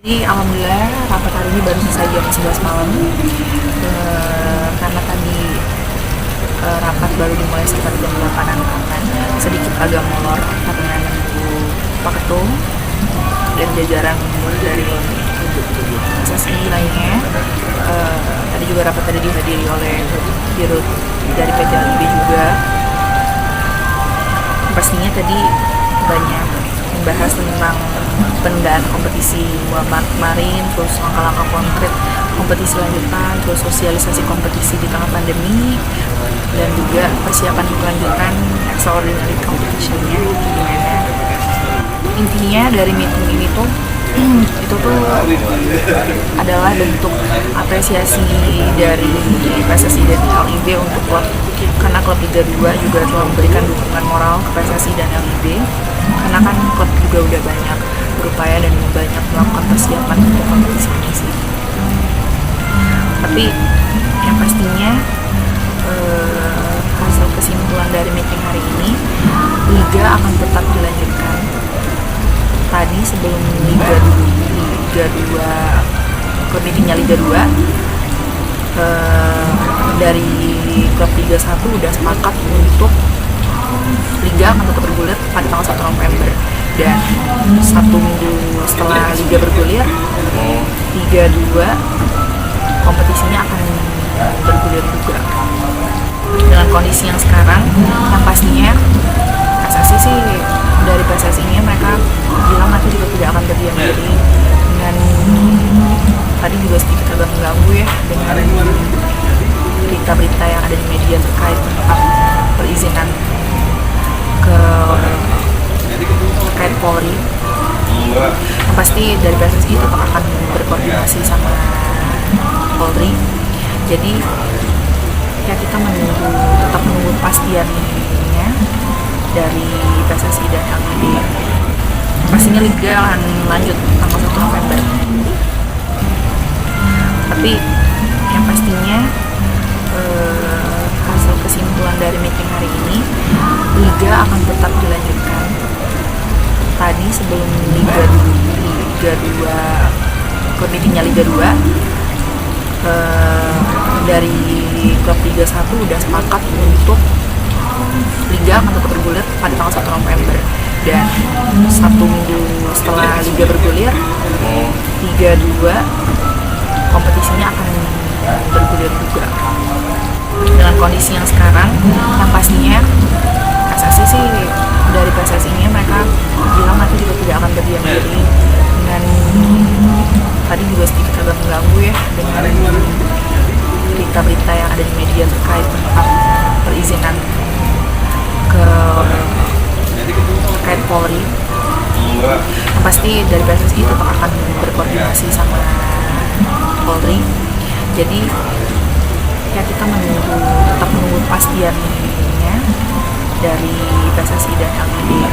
Jadi alhamdulillah rapat hari ini baru selesai jam 11 malam. Karena tadi rapat baru dimulai sekitar jam 8-an, sedikit agak molor karena menunggu Pak Ketum dan jajaran dari asasi lainnya. Tadi juga rapat tadi dihadiri oleh Dirut dari PT LIB juga. Pastinya tadi banyak membahas tentang penundaan kompetisi Muhammad kemarin, terus langkah-langkah konkret kompetisi lanjutan, terus sosialisasi kompetisi di tengah pandemi, dan juga persiapan kelanjutan extraordinary competition-nya gimana. Intinya dari meeting ini tuh itu tuh adalah bentuk apresiasi dari PSSI dan LIB untuk klub, karena klub Liga 2 juga telah memberikan dukungan moral ke PSSI dan LIB, karena kan klub juga udah banyak berupaya dan banyak melakukan persiapan untuk kompetisi ini sih. Tapi yang pastinya hasil kesimpulan dari meeting hari ini, Liga akan tetap dilanjutkan. Tadi sebelum Liga 2 klub meetingnya Liga 2 dari klub Liga 1 udah sepakat untuk Liga akan tetap bergulir pada tanggal 1 November, dan 1 minggu setelah Liga bergulir, Liga 2 kompetisinya akan bergulir juga. Dengan kondisi yang sekarang, yang pastinya PSSI sih, dari PSSI-nya mereka bilang nanti juga tidak akan berdiam diri, dan tadi juga sedikit agak mengganggu ya dengan berita-berita yang ada di media terkait tentang perizinan terkait Polri. Yang pasti dari PSSI tetap akan berkoordinasi sama Polri. Jadi ya kita tetap menunggu kepastiannya dari PSSI dan LIB. Pastinya Liga akan lanjut tanggal 1 November. Tapi yang pastinya hasil kesimpulan dari meeting hari ini, Liga akan tetap dilanjutkan. Tadi sebelum Liga 2 klub meetingnya Liga 2 dari klub Liga 1 udah sepakat untuk Liga akan tetap bergulir pada tanggal 1 November, dan 1 minggu setelah Liga bergulir, Liga 2 kompetisinya akan bergulir juga. Dengan kondisi yang sekarang, yang pastinya PSSI sih, dari PSSI-nya mereka bilang nanti juga tidak akan berdiam diri, dan tadi juga sedikit agak mengganggu ya dengan berita-berita yang ada di media terkait tentang perizinan terkait Polri. Yang pasti dari PSSI tetap akan berkoordinasi sama Polri. Jadi ya kita tetap menunggu kepastiannya dari PSSI dan LIB.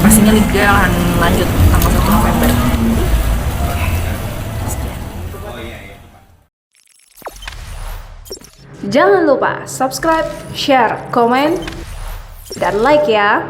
Pastinya Liga akan lanjut tanggal 1 November. Jangan lupa subscribe, share, komen, dan like ya.